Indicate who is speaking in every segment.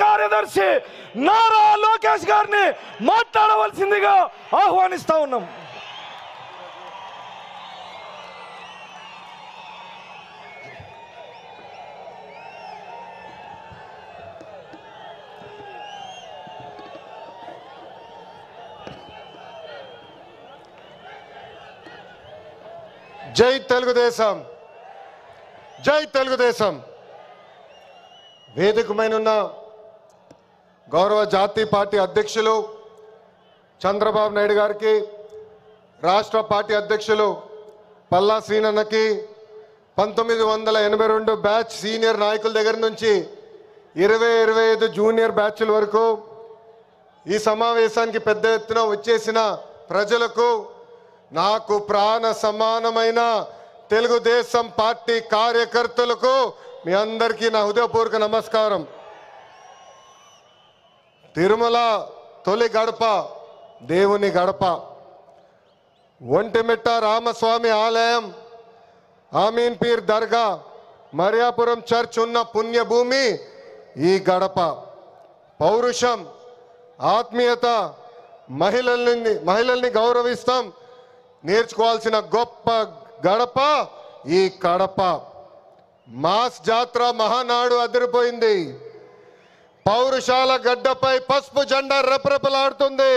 Speaker 1: కార్యదర్శి నారా లోకేష్ గారిని మాట్లాడవలసిందిగా ఆహ్వానిస్తా ఉన్నాం.
Speaker 2: జై తెలుగుదేశం, జై తెలుగుదేశం. వేదికమైనున్న గౌరవ జాతీయ పార్టీ అధ్యక్షులు చంద్రబాబు నాయుడు గారికి, రాష్ట్ర పార్టీ అధ్యక్షులు పల్లా శ్రీనన్నకి, 1982 బ్యాచ్ సీనియర్ నాయకుల దగ్గర నుంచి 20-25 జూనియర్ బ్యాచ్ల వరకు ఈ సమావేశానికి పెద్ద ఎత్తున వచ్చేసిన ప్రజలకు, నాకు ప్రాణ సమానమైన తెలుగుదేశం పార్టీ కార్యకర్తలకు మీ అందరికీ నా హృదయపూర్వక నమస్కారం. తిరుమల తొలి గడప దేవుని గడప, ఒంటిమిట్ట రామస్వామి ఆలయం, ఆమీన్ పీర్ దర్గా, మరియాపురం చర్చ్ ఉన్న పుణ్యభూమి ఈ గడప. పౌరుషం, ఆత్మీయత, మహిళల్ని గౌరవిస్తాం నేర్చుకోవాల్సిన గొప్ప గడప ఈ కడప. మాస్ జాత్ర మహానాడు అదిరిపోయింది. పౌరుషాల గడ్డపై పసుపు జెండా రెపరెపలాడుతుంది.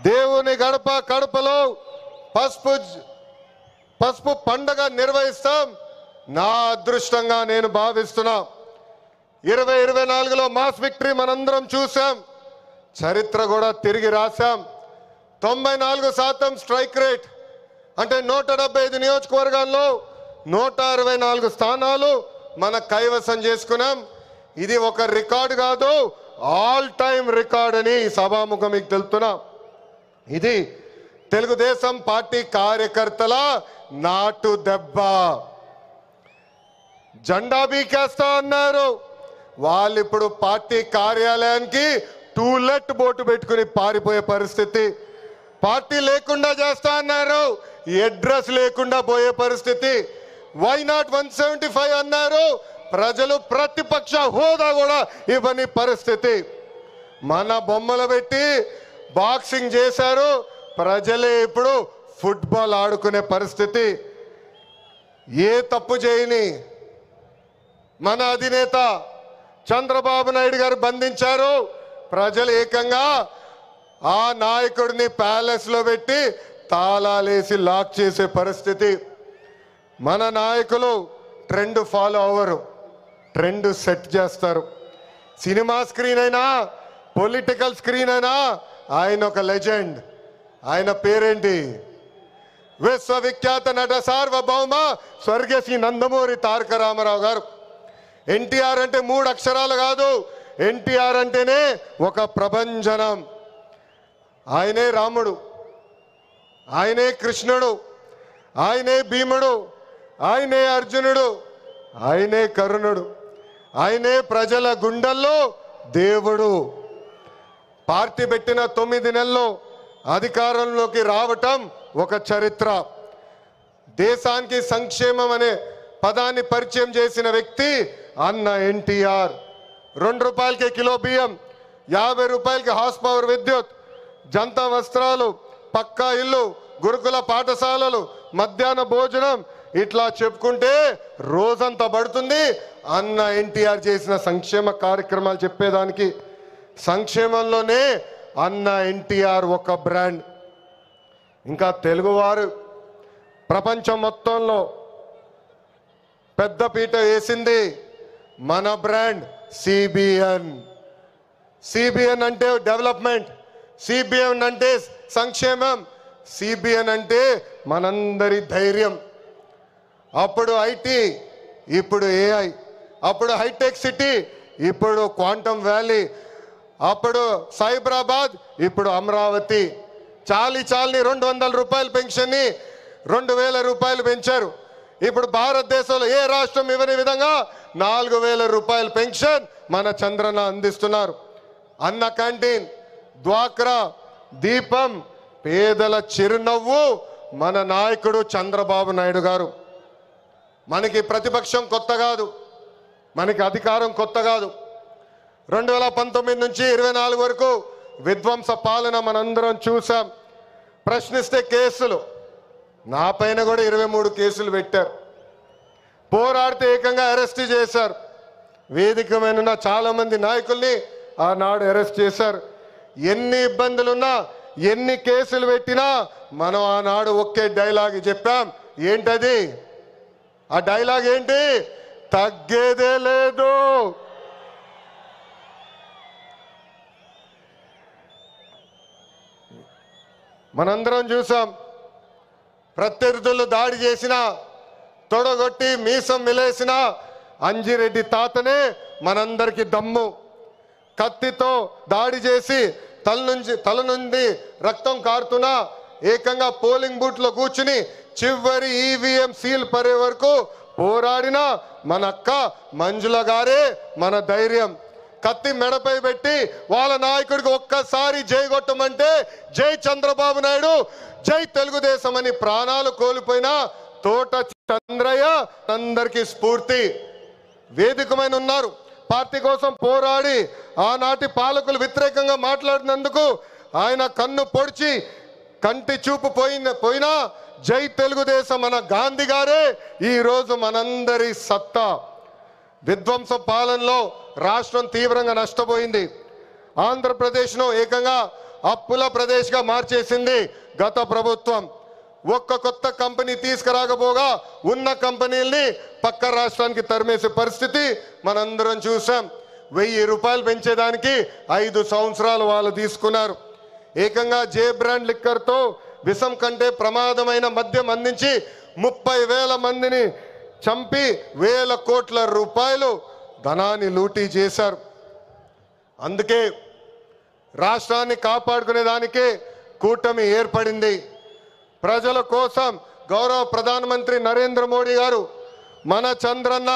Speaker 2: దేవుని గడప కడపలో పసుపు పండగ నిర్వహిస్తాం. నా అదృష్టంగా నేను భావిస్తున్నా. 2024లో మాస్ విక్టరీ మనందరం చూసాం, చరిత్ర కూడా తిరిగి రాశాం. 94% స్ట్రైక్ రేట్, అంటే 175 నియోజకవర్గాల్లో 164 స్థానాలు మన కైవసం చేసుకున్నాం. ఇది ఒక రికార్డు కాదు, ఆల్ టైమ్ రికార్డ్ అని సభాముఖం మీకు తెలుపుతున్నా. ఇది తెలుగుదేశం పార్టీ కార్యకర్తల నాటు దెబ్బ. జెండా బీకేస్తా అన్నారు వాళ్ళు, ఇప్పుడు పార్టీ కార్యాలయానికి టూలెట్ బోటు పెట్టుకుని పారిపోయే పరిస్థితి. పార్టీ లేకుండా చేస్తా అన్నారు, అడ్రస్ లేకుండా పోయే పరిస్థితి. వై నాట్ 175 అన్నారు, ప్రజలు ప్రతిపక్ష హోదా కూడా ఇవ్వని పరిస్థితి. మన బొమ్మలు పెట్టి బాక్సింగ్ చేశారు, ప్రజలే ఇప్పుడు ఫుట్బాల్ ఆడుకునే పరిస్థితి. ఏ తప్పు చేయని మన అధినేత చంద్రబాబు నాయుడు గారు బంధించారు. ప్రజలు ఏకంగా ఆ నాయకుడిని ప్యాలెస్ లో పెట్టి తాళాలేసి లాక్ చేసే పరిస్థితి. మన నాయకులు ట్రెండ్ ఫాలో అవ్వరు, ట్రెండ్ సెట్ చేస్తారు. సినిమా స్క్రీన్ అయినా పొలిటికల్ స్క్రీన్ అయినా ఆయన ఒక లెజెండ్. ఆయన పేరేంటి? విశ్వవిఖ్యాత నట సార్వభౌమ స్వర్గీయ శ్రీ నందమూరి తారక రామారావు గారు. ఎన్టీఆర్ అంటే 3 అక్షరాలు కాదు, ఎన్టీఆర్ అంటేనే ఒక ప్రభంజనం. ఆయనే రాముడు, ఆయనే కృష్ణుడు, ఆయనే భీముడు, ఆయనే అర్జునుడు, ఆయనే కరుణుడు, ఆయనే ప్రజల గుండెల్లో దేవుడు. పార్టీ పెట్టిన 9 నెలల్లో అధికారంలోకి రావటం ఒక చరిత్ర. దేశానికి సంక్షేమం అనే పదాన్ని పరిచయం చేసిన వ్యక్తి అన్న ఎన్టీఆర్. 2 రూపాయలకే కిలో బియ్యం, 50 రూపాయలకి హార్స్ పవర్ విద్యుత్, జంతా వస్త్రాలు, పక్కా ఇల్లు, గురుకుల పాఠశాలలు, మధ్యాహ్న భోజనం, ఇట్లా చెప్పుకుంటే రోజంతా పడుతుంది. అన్న ఎన్టీఆర్ చేసిన సంక్షేమ కార్యక్రమాలు చెప్పేదానికి. సంక్షేమంలోనే అన్న ఎన్టీఆర్ ఒక బ్రాండ్. ఇంకా తెలుగువారు ప్రపంచం మొత్తంలో పెద్దపీట వేసింది మన బ్రాండ్ సిబిఎన్. సిబిఎన్ అంటే డెవలప్మెంట్, సిబిఎన్ అంటే సంక్షేమం, సిబిఎన్ అంటే మనందరి ధైర్యం. అప్పుడు ఐటీ, ఇప్పుడు ఏఐ, అప్పుడు హైటెక్ సిటీ, ఇప్పుడు క్వాంటమ్ వ్యాలీ, అప్పుడు సైబరాబాద్, ఇప్పుడు అమరావతి. చాలని 200 రూపాయల పెన్షన్ని 2000 రూపాయలు పెంచారు. ఇప్పుడు భారతదేశంలో ఏ రాష్ట్రం ఇవ్వని విధంగా 4000 రూపాయల పెన్షన్ మన చంద్రన్న అందిస్తున్నారు. అన్న క్యాంటీన్, డ్వాక్రా, దీపం, పేదల చిరునవ్వు మన నాయకుడు చంద్రబాబు నాయుడు గారు. మనకి ప్రతిపక్షం కొత్త కాదు, మనకి అధికారం కొత్త కాదు. 2019 నుంచి 24 వరకు విధ్వంస పాలన మనందరం చూసాం. ప్రశ్నిస్తే కేసులు, నా పైన కూడా 23 కేసులు పెట్టారు. పోరాడితే ఏకంగా అరెస్ట్ చేశారు. వేదిక మీద చాలా మంది నాయకుల్ని ఆనాడు అరెస్ట్ చేశారు. ఎన్ని ఇబ్బందులున్నా, ఎన్ని కేసులు పెట్టినా మనం ఆనాడు ఒకే డైలాగ్ చెప్పాం. ఏంటది? ఆ డైలాగ్ ఏంటి? తగ్గేదే లేదు. మనందరం చూసాం. ప్రత్యర్థులు దాడి చేసిన, తొడగొట్టి మీసం మిలేసిన అంజిరెడ్డి తాతనే మనందరికీ దమ్ము. కత్తితో దాడి చేసి తల నుండి రక్తం కారుతున్నా ఏకంగా పోలింగ్ బూత్లో కూర్చుని చివరి ఈవీఎం సీల్ పడే వరకు పోరాడిన మన అక్క మంజుల గారే మన ధైర్యం. కత్తి మెడపై పెట్టి వాళ్ళ నాయకుడికి ఒక్కసారి జై కొట్టమంటే జై చంద్రబాబు నాయుడు, జై తెలుగుదేశం అని ప్రాణాలు కోల్పోయిన తోట చంద్రయ్య అందరికీ స్ఫూర్తి. వేదికమైన ఉన్నారు. పార్టీ కోసం పోరాడి ఆనాటి పాలకులు వ్యతిరేకంగా మాట్లాడినందుకు ఆయన కన్ను పొడిచి కంటి చూపు పోయినా జై తెలుగుదేశం మన గాంధీ గారే ఈరోజు మనందరి సత్తా. విధ్వంస పాలనలో రాష్ట్రం తీవ్రంగా నష్టపోయింది. ఆంధ్రప్రదేశ్ను ఏకంగా అప్పుల ప్రదేశ్గా మార్చేసింది గత ప్రభుత్వం. ఒక్క కొత్త కంపెనీ తీసుకురాకపోగా ఉన్న కంపెనీల్ని పక్క రాష్ట్రానికి తరిమేసే పరిస్థితి మనందరం చూసాం. 1000 రూపాయలు పెంచేదానికి 5 సంవత్సరాలు వాళ్ళు తీసుకున్నారు. ఏకంగా జే బ్రాండ్ లిక్కర్తో విషం కంటే ప్రమాదమైన మద్యం అందించి 30,000 మందిని చంపి 1,000 కోట్ల రూపాయలు ధనాన్ని లూటీ చేశారు. అందుకే రాష్ట్రాన్ని కాపాడుకునే దానికే కూటమి ఏర్పడింది. ప్రజల కోసం గౌరవ ప్రధానమంత్రి నరేంద్ర మోడీ గారు మన చంద్రన్న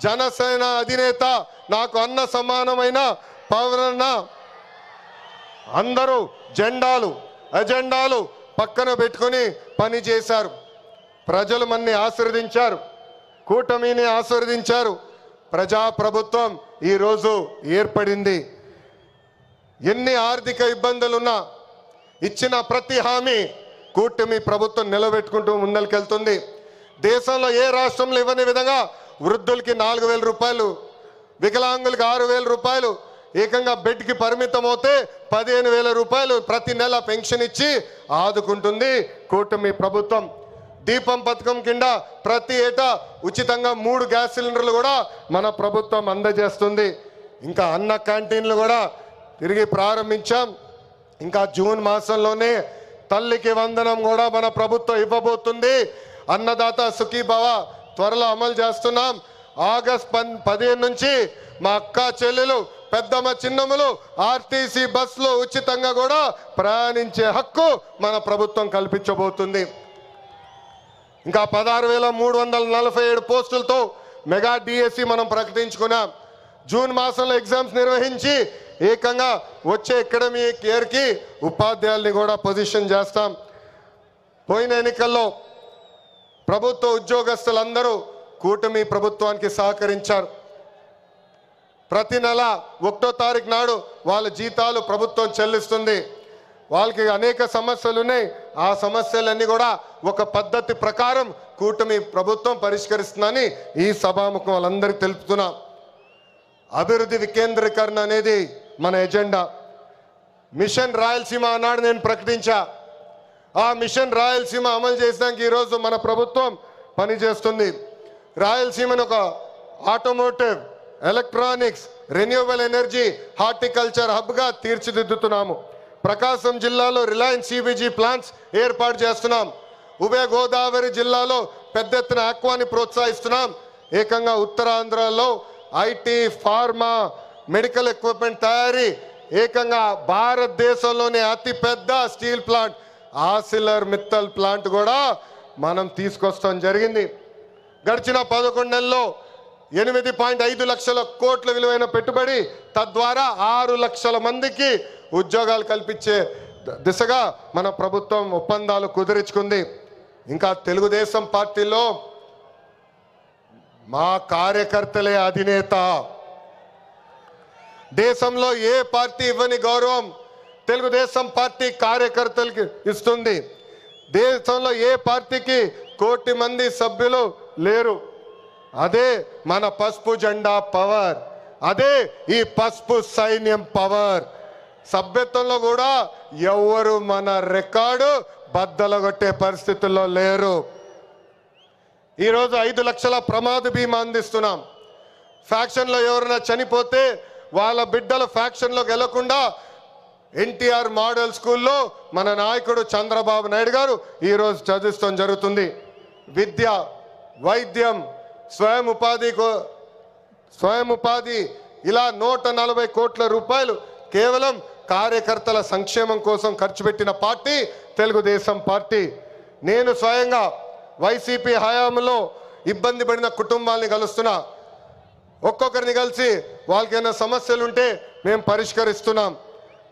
Speaker 2: జనసేన అధినేత, నాకు అన్న సమానమైన పవనన్న, అందరూ అజెండాలు పక్కన పెట్టుకొని పని చేశారు. ప్రజలు మన్ని ఆశీర్వదించారు, కూటమిని ఆశీర్వదించారు. ప్రజాప్రభుత్వం ఈరోజు ఏర్పడింది. ఎన్ని ఆర్థిక ఇబ్బందులున్నా ఇచ్చిన ప్రతి హామీ కూటమి ప్రభుత్వం నిలబెట్టుకుంటూ ముందరికెళ్తుంది. దేశంలో ఏ రాష్ట్రంలో ఇవ్వని విధంగా వృద్ధులకి 4,000 రూపాయలు, వికలాంగులకి 6,000 రూపాయలు, ఏకంగా బెడ్కి పరిమితం అవుతే 15,000 రూపాయలు ప్రతి నెల పెన్షన్ ఇచ్చి ఆదుకుంటుంది కూటమి ప్రభుత్వం. దీపం పథకం కింద ప్రతి ఏటా ఉచితంగా 3 గ్యాస్ సిలిండర్లు కూడా మన ప్రభుత్వం అందజేస్తుంది. ఇంకా అన్న క్యాంటీన్లు కూడా తిరిగి ప్రారంభించాం. ఇంకా జూన్ మాసంలోనే తల్లికి వందనం కూడా మన ప్రభుత్వం ఇవ్వబోతుంది. అన్నదాత సుఖీభవ త్వరలో అమలు చేస్తున్నాం. ఆగస్ట్ 15 నుంచి మా అక్క చెల్లెలు, పెద్దమ్మ, చిన్నమ్మలు ఆర్టీసీ బస్సులో ఉచితంగా కూడా ప్రయాణించే హక్కు మన ప్రభుత్వం కల్పించబోతుంది. ఇంకా 16,347 పోస్టులతో మెగా డిఎస్సి మనం ప్రకటించుకున్నాం. జూన్ మాసంలో ఎగ్జామ్స్ నిర్వహించి ఏకంగా వచ్చే అకాడమిక్ ఇయర్కి ఉపాధ్యాయుల్ని కూడా పొజిషన్ చేస్తాం. పోయిన ఎన్నికల్లో ప్రభుత్వ ఉద్యోగస్తులందరూ కూటమి ప్రభుత్వానికి సహకరించారు. ప్రతి నెల 1వ తారీఖు నాడు వాళ్ళ జీతాలు ప్రభుత్వం చెల్లిస్తుంది. వాళ్ళకి అనేక సమస్యలు ఉన్నాయి. ఆ సమస్యలన్నీ కూడా ఒక పద్ధతి ప్రకారం కూటమి ప్రభుత్వం పరిష్కరిస్తుందని ఈ సభాముఖం వాళ్ళందరికీ తెలుపుతున్నాం. అభివృద్ధి వికేంద్రీకరణ అనేది మన ఎజెండా. మిషన్ రాయలసీమ అన్నాడు నేను ప్రకటించా. ఆ మిషన్ రాయలసీమ అమలు చేసినాక ఈరోజు మన ప్రభుత్వం పనిచేస్తుంది. రాయలసీమను ఒక automotive, electronics, renewable energy, horticulture హబ్గా తీర్చిదిద్దుతున్నాము. ప్రకాశం జిల్లాలో రిలయన్స్ సిబిజీ ప్లాంట్స్ ఏర్పాటు చేస్తున్నాం. ఉభయ గోదావరి జిల్లాలో పెద్ద ఎత్తున ఆక్వాని ప్రోత్సహిస్తున్నాం. ఏకంగా ఉత్తరాంధ్రలో ఐటీ, ఫార్మా, మెడికల్ ఎక్విప్మెంట్ తయారీ, ఏకంగా భారతదేశంలోనే అతిపెద్ద స్టీల్ ప్లాంట్ ఆసిలర్ మిత్తల్ ప్లాంట్ కూడా మనం తీసుకొస్తాం జరిగింది. గడిచిన 11 నెలల్లో 8.5 లక్షల కోట్ల విలువైన పెట్టుబడి, తద్వారా 6 లక్షల మందికి ఉద్యోగాలు కల్పించే దిశగా మన ప్రభుత్వం ఒప్పందాలు కుదుర్చుకుంది. ఇంకా తెలుగుదేశం పార్టీలో మా కార్యకర్తలే అధినేత. దేశంలో ఏ పార్టీ ఇవ్వని గౌరవం తెలుగుదేశం పార్టీ కార్యకర్తలకి ఇస్తుంది. దేశంలో ఏ పార్టీకి 1 కోటి మంది సభ్యులు లేరు. అదే మన పసుపు జెండా పవర్, అదే ఈ పసుపు సైన్యం పవర్. సభ్యత్వంలో కూడా ఎవరు మన రికార్డు బద్దలగొట్టే పరిస్థితుల్లో లేరు. ఈరోజు 5 లక్షల ప్రమాద బీమా అందిస్తున్నాం. ఫ్యాక్షన్లో ఎవరైనా చనిపోతే వాళ్ళ బిడ్డల ఫ్యాక్షన్లోకి వెళ్లకుండా ఎన్టీఆర్ మోడల్ స్కూల్లో మన నాయకుడు చంద్రబాబు నాయుడు గారు ఈరోజు చదివిస్తాం జరుగుతుంది. విద్య, వైద్యం, స్వయం ఉపాధి ఇలా 140 కోట్ల రూపాయలు కేవలం కార్యకర్తల సంక్షేమం కోసం ఖర్చు పెట్టిన పార్టీ తెలుగుదేశం పార్టీ. నేను స్వయంగా వైసీపీ హయాంలో ఇబ్బంది పడిన కుటుంబాలని కలుస్తున్నా. ఒక్కొక్కరిని కలిసి వాళ్ళకైనా సమస్యలు ఉంటే మేము పరిష్కరిస్తున్నాం.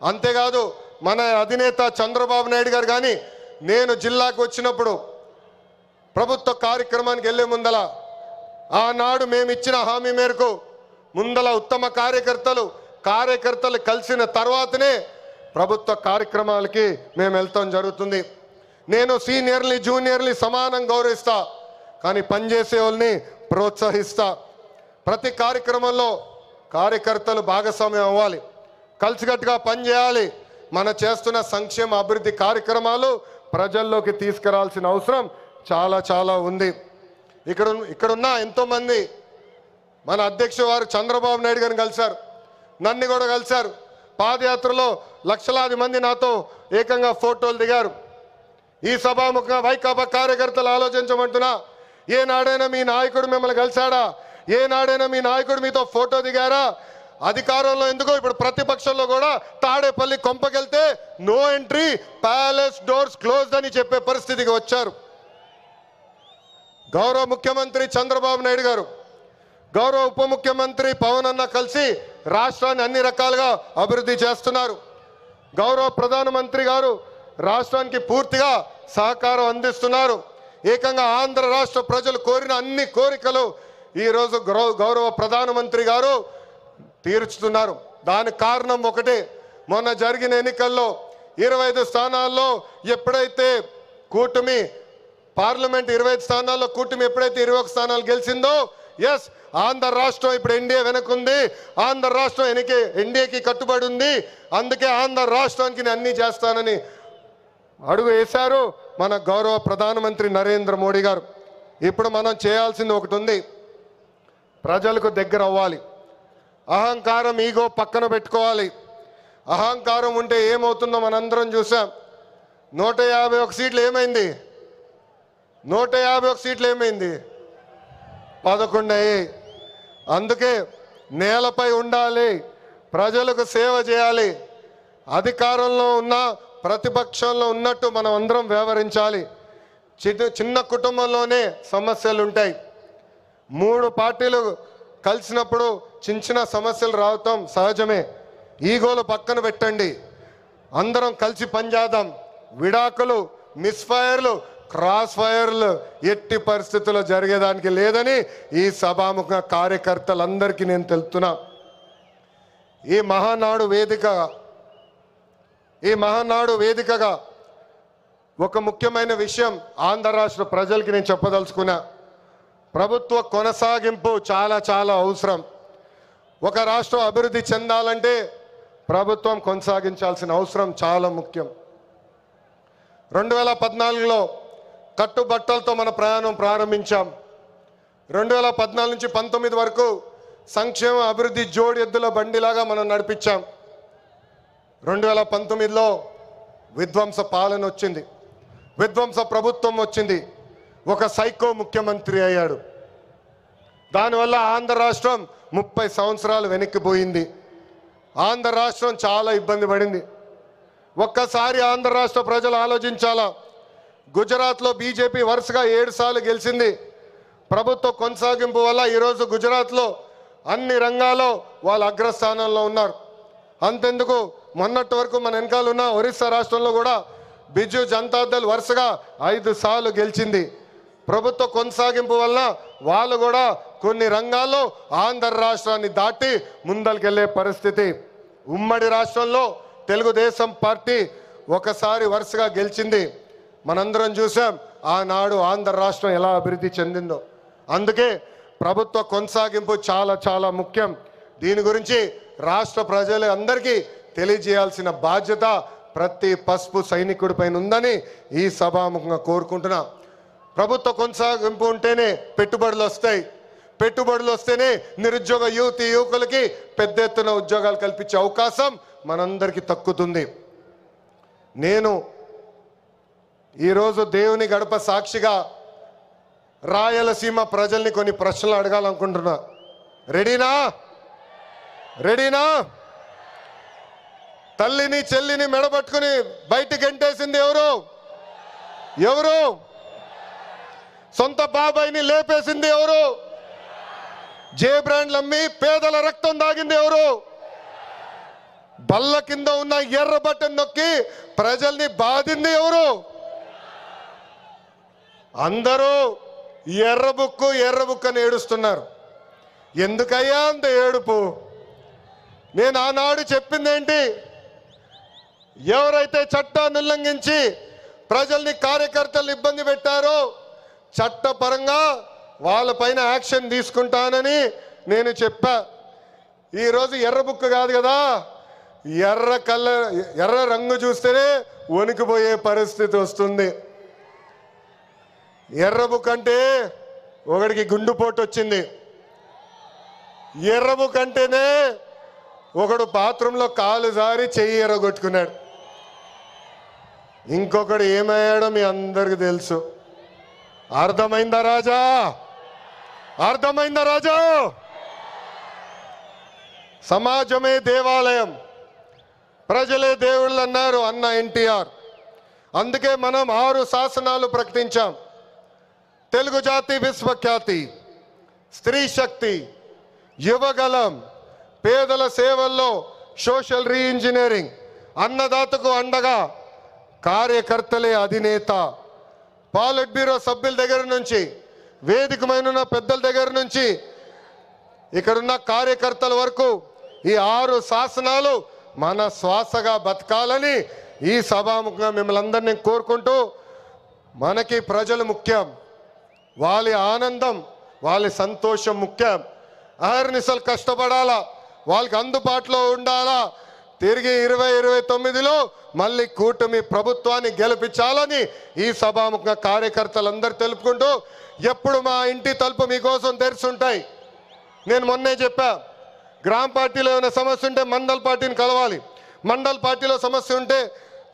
Speaker 2: అంతేకాదు మన అధినేత చంద్రబాబు నాయుడు గారు కానీ నేను జిల్లాకు వచ్చినప్పుడు ప్రభుత్వ కార్యక్రమానికి వెళ్ళే ముందల ఆనాడు మేము ఇచ్చిన హామీ మేరకు ముందల ఉత్తమ కార్యకర్తలు కలిసిన తర్వాతనే ప్రభుత్వ కార్యక్రమాలకి మేము వెళ్తాం జరుగుతుంది. నేను సీనియర్ని జూనియర్ని సమానం గౌరవిస్తా, కానీ పనిచేసే వాళ్ళని ప్రోత్సహిస్తా. ప్రతి కార్యక్రమంలో కార్యకర్తలు భాగస్వామ్యం అవ్వాలి, కలిసికట్టుగా పనిచేయాలి. మన చేస్తున్న సంక్షేమ అభివృద్ధి కార్యక్రమాలు ప్రజల్లోకి తీసుకురావాల్సిన అవసరం చాలా చాలా ఉంది. ఇక్కడున్న ఎంతోమంది మన అధ్యక్షుడు వారు చంద్రబాబు నాయుడు గారిని కలిశారు, నన్ను కూడా కలిశారు. పాదయాత్రలో లక్షలాది మంది నాతో ఏకంగా ఫోటోలు దిగారు. ఈ సభాముఖంగా వైకాపా కార్యకర్తలు ఆలోచించమంటున్నా, ఏనాడైనా మీ నాయకుడు మిమ్మల్ని కలిశాడా? ఏనాడైనా మీ నాయకుడు మీతో ఫోటో దిగారా? అధికారంలో ఎందుకో ఇప్పుడు ప్రతిపక్షంలో కూడా తాడేపల్లి కొంపకెళ్తే no entry, palace doors closed అని చెప్పే పరిస్థితికి వచ్చారు. గౌరవ ముఖ్యమంత్రి చంద్రబాబు నాయుడు గారు, గౌరవ ఉప ముఖ్యమంత్రి పవన్ అన్న కలిసి రాష్ట్రాన్ని అన్ని రకాలుగా అభివృద్ధి చేస్తున్నారు. గౌరవ ప్రధానమంత్రి గారు రాష్ట్రానికి పూర్తిగా సహకారం అందిస్తున్నారు. ఏకంగా ఆంధ్ర రాష్ట్ర ప్రజలు కోరిన అన్ని కోరికలు ఈరోజు గౌరవ ప్రధానమంత్రి గారు తీర్చుతున్నారు. దానికి కారణం ఒకటే, మొన్న జరిగిన ఎన్నికల్లో 25 స్థానాల్లో ఎప్పుడైతే కూటమి పార్లమెంట్ 25 స్థానాల్లో కూటమి ఎప్పుడైతే 21 స్థానాలు గెలిచిందో, ఎస్ ఆంధ్ర రాష్ట్రం ఇప్పుడు ఎన్డీఏ వెనకుంది, ఆంధ్ర రాష్ట్రం ఎన్డీఏకి కట్టుబడి ఉంది. అందుకే ఆంధ్ర రాష్ట్రానికి నేను అన్నీ చేస్తానని అడుగు వేశారు మన గౌరవ ప్రధానమంత్రి నరేంద్ర మోడీ గారు. ఇప్పుడు మనం చేయాల్సింది ఒకటి ఉంది, ప్రజలకు దగ్గర అవ్వాలి. అహంకారం, ఈగో పక్కన పెట్టుకోవాలి. అహంకారం ఉంటే ఏమవుతుందో మనందరం చూసాం. 151 సీట్లు ఏమైంది? 151 సీట్లు ఏమైంది? 11 అయ్యాయి. అందుకే నేలపై ఉండాలి, ప్రజలకు సేవ చేయాలి. అధికారంలో ఉన్న ప్రతిపక్షంలో ఉన్నట్టు మనం అందరం వ్యవహరించాలి. చిన్న కుటుంబంలోనే సమస్యలు ఉంటాయి. 3 పార్టీలు కలిసినప్పుడు చిన్న సమస్యలు రావటం సహజమే. ఈగోలు పక్కన పెట్టండి, అందరం కలిసి పనిచేద్దాం. విడాకులు, మిస్ఫైర్లు, క్రాస్ ఫైర్లు ఎట్టి పరిస్థితుల్లో జరిగేదానికి లేదని ఈ సభాముఖ కార్యకర్తలందరికీ నేను తెలుపుతున్నా. ఈ మహానాడు వేదికగా ఒక ముఖ్యమైన విషయం ఆంధ్ర రాష్ట్ర ప్రజలకి నేను చెప్పదలుచుకున్నా. ప్రభుత్వ కొనసాగింపు చాలా చాలా అవసరం. ఒక రాష్ట్రం అభివృద్ధి చెందాలంటే ప్రభుత్వం కొనసాగించాల్సిన అవసరం చాలా ముఖ్యం. 2014లో కట్టుబట్టలతో మన ప్రయాణం ప్రారంభించాం. 2014 నుంచి 19 వరకు సంక్షేమ అభివృద్ధి జోడి ఎద్దుల బండిలాగా మనం నడిపించాం. 2019లో విధ్వంస పాలన వచ్చింది, విధ్వంస ప్రభుత్వం వచ్చింది, ఒక సైకో ముఖ్యమంత్రి అయ్యాడు. దానివల్ల ఆంధ్ర రాష్ట్రం 30 సంవత్సరాలు వెనక్కిపోయింది. ఆంధ్ర రాష్ట్రం చాలా ఇబ్బంది పడింది. ఒక్కసారి ఆంధ్ర రాష్ట్ర ప్రజలు ఆలోచించాలా. గుజరాత్లో బీజేపీ వరుసగా 7 సార్లు గెలిచింది. ప్రభుత్వ కొనసాగింపు వల్ల ఈరోజు గుజరాత్లో అన్ని రంగాల్లో వాళ్ళు అగ్రస్థానంలో ఉన్నారు. అంతెందుకు, మొన్నటి వరకు మన వెనకాల ఉన్న ఒరిస్సా రాష్ట్రంలో కూడా బిజు జనతాదళ్ వరుసగా 5 సార్లు గెలిచింది. ప్రభుత్వ కొనసాగింపు వల్ల వాళ్ళు కూడా కొన్ని రంగాల్లో ఆంధ్ర రాష్ట్రాన్ని దాటి ముందరికెళ్లే పరిస్థితి. ఉమ్మడి రాష్ట్రంలో తెలుగుదేశం పార్టీ ఒకసారి వరుసగా గెలిచింది. మనందరం చూసాం ఆనాడు ఆంధ్ర రాష్ట్రం ఎలా అభివృద్ధి చెందిందో. అందుకే ప్రభుత్వ కొనసాగింపు చాలా చాలా ముఖ్యం. దీని గురించి రాష్ట్ర ప్రజలు అందరికీ తెలియజేయాల్సిన బాధ్యత ప్రతి పసుపు సైనికుడి పైన ఉందని ఈ సభాముఖంగా కోరుకుంటున్నా. ప్రభుత్వ కొనసాగింపు ఉంటేనే పెట్టుబడులు వస్తాయి. పెట్టుబడులు వస్తేనే నిరుద్యోగ యువకులకి పెద్ద ఎత్తున ఉద్యోగాలు కల్పించే అవకాశం మనందరికీ దక్కుతుంది. నేను ఈరోజు దేవుని గడప సాక్షిగా రాయలసీమ ప్రజల్ని కొన్ని ప్రశ్నలు అడగాలనుకుంటున్నా. రెడీనా? రెడీనా? తల్లిని చెల్లిని మెడబట్టుకుని బయటికి గంటేసింది ఎవరు? ఎవరు? సొంత బాబాయిని లేపేసింది ఎవరు? జే బ్రాండ్లు అమ్మి పేదల రక్తం దాగింది ఎవరు? బల్ల కింద ఉన్న ఎర్ర బటన్ నొక్కి ప్రజల్ని బాధింది ఎవరు? అందరూ ఎర్ర బుక్కు అని ఏడుస్తున్నారు. ఎందుకయ్యా అంత ఏడుపు? నేను ఆనాడు చెప్పింది ఏంటి? ఎవరైతే చట్టాన్ని ఉల్లంఘించి ప్రజల్ని కార్యకర్తలు ఇబ్బంది పెట్టారో చట్టపరంగా వాళ్ళపైన యాక్షన్ తీసుకుంటానని నేను చెప్పా. ఈరోజు ఎర్ర బుక్కు కాదు కదా, ఎర్ర రంగు చూస్తేనే వణికిపోయే పరిస్థితి వస్తుంది. ఎర్ర బుక్ అంటే ఒకడికి గుండుపోటు వచ్చింది. ఎర్ర బుక్ అంటేనే ఒకడు బాత్రూంలో కాలు జారి చెయ్యి ఎర్రగొట్టుకున్నాడు. ఇంకొకడు ఏమయ్యాడో మీ అందరికి తెలుసు. అర్థమైందా రాజా? అర్థమైందా రాజా? సమాజమే దేవాలయం, ప్రజలే దేవుళ్ళు అన్నారు అన్న ఎన్టీఆర్. అందుకే మనం 6 శాసనాలు ప్రకటించాం. తెలుగు జాతి విశ్వఖ్యాతి, స్త్రీ శక్తి, యువగలం, పేదల సేవల్లో సోషల్ రీఇంజనీరింగ్, అన్నదాతకు అండగా కార్యకర్తలే అధినేత. పాలిట్ బ్యూరో సభ్యుల దగ్గర నుంచి, వేదికమైన పెద్దల దగ్గర నుంచి, ఇక్కడున్న కార్యకర్తల వరకు ఈ 6 శాసనాలు మన శ్వాసగా బతకాలని ఈ సభాముఖంగా మిమ్మల్ని అందరినీ కోరుకుంటూ, మనకి ప్రజలు ముఖ్యం, వాళ్ళ ఆనందం వాళ్ళ సంతోషం ముఖ్యం. అహర్నిశలు కష్టపడాలా, వాళ్ళకి అందుబాటులో ఉండాలా. తిరిగి 2029లో మళ్ళీ కూటమి ప్రభుత్వాన్ని గెలిపించాలని ఈ సభాముఖంగా కార్యకర్తలందరూ తెలుపుకుంటూ, ఎప్పుడు మా ఇంటి తలుపు మీకోసం తెరిచుంటాయి. నేను మొన్నే చెప్పా, గ్రామ పార్టీలో ఏమైనా సమస్య ఉంటే మండల్ పార్టీని కలవాలి, మండల్ పార్టీలో సమస్య ఉంటే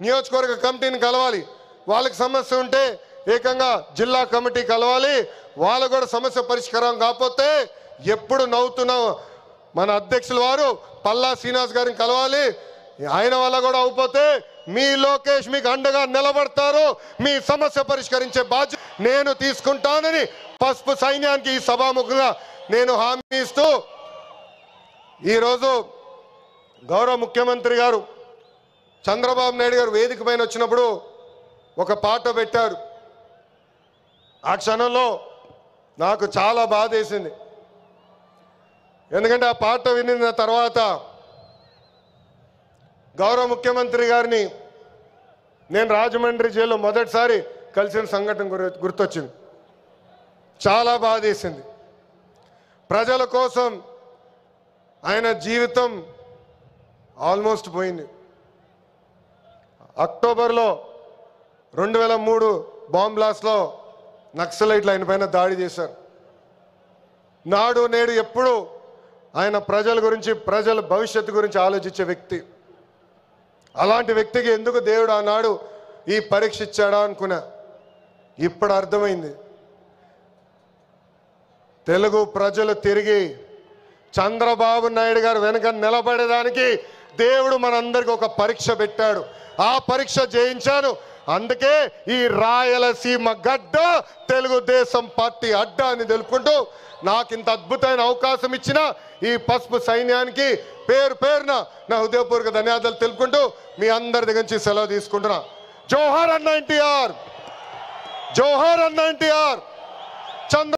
Speaker 2: నియోజకవర్గ కమిటీని కలవాలి, వాళ్ళకి సమస్య ఉంటే ఏకంగా జిల్లా కమిటీ కలవాలి. వాళ్ళు కూడా సమస్య పరిష్కారం కాకపోతే ఎప్పుడు నవ్వుతున్నాం మన అధ్యక్షుల వారు పల్లా శ్రీనివాస్ గారిని కలవాలి. ఆయన వల్ల కూడా అయిపోతే మీ లోకేష్ మీకు అండగా నిలబడతారు, మీ సమస్య పరిష్కరించే బాధ్యత నేను తీసుకుంటానని పసుపు సైన్యానికి ఈ సభాముఖంగా నేను హామీ ఇస్తూ, ఈరోజు గౌరవ ముఖ్యమంత్రి గారు చంద్రబాబు నాయుడు గారు వేదిక పైన వచ్చినప్పుడు ఒక పాట పెట్టారు. ఆ క్షణంలో నాకు చాలా బాధేసింది. ఎందుకంటే ఆ పాట వినిన తర్వాత గౌరవ ముఖ్యమంత్రి గారిని నేను రాజమండ్రి జైల్లో మొదటిసారి కలిసిన సంఘటన గుర్తొచ్చింది. చాలా బాధేసింది. ప్రజల కోసం ఆయన జీవితం ఆల్మోస్ట్ పోయింది. అక్టోబర్లో 2003 బాంబ్ బ్లాస్ట్లో నక్సలైట్లు ఆయన పైన దాడి చేశారు. నాడు నేడు ఎప్పుడు ఆయన ప్రజల గురించి, ప్రజల భవిష్యత్తు గురించి ఆలోచించే వ్యక్తి. అలాంటి వ్యక్తికి ఎందుకు దేవుడు ఆనాడు ఈ పరీక్ష ఇచ్చాడా అనుకున్నా. ఇప్పుడు అర్థమైంది. తెలుగు ప్రజలు తిరిగి చంద్రబాబు నాయుడు గారు వెనక నిలబడేదానికి దేవుడు మనందరికి ఒక పరీక్ష పెట్టాడు. ఆ పరీక్ష జయించాను. అందుకే ఈ రాయలసీమ గడ్డ తెలుగుదేశం పార్టీ అడ్డ అని తెలుపుకుంటూ, నాకు ఇంత అద్భుతమైన అవకాశం ఇచ్చిన ఈ పసుపు సైన్యానికి పేరు పేరున నా హృదయపూర్వక ధన్యవాదాలు తెలుపుకుంటూ మీ అందరి దగ్గర నుంచి సెలవు తీసుకుంటున్నా. జోహార్ అన్న ఎన్టీఆర్, జోహార్ అన్న ఎన్టీఆర్. చంద్ర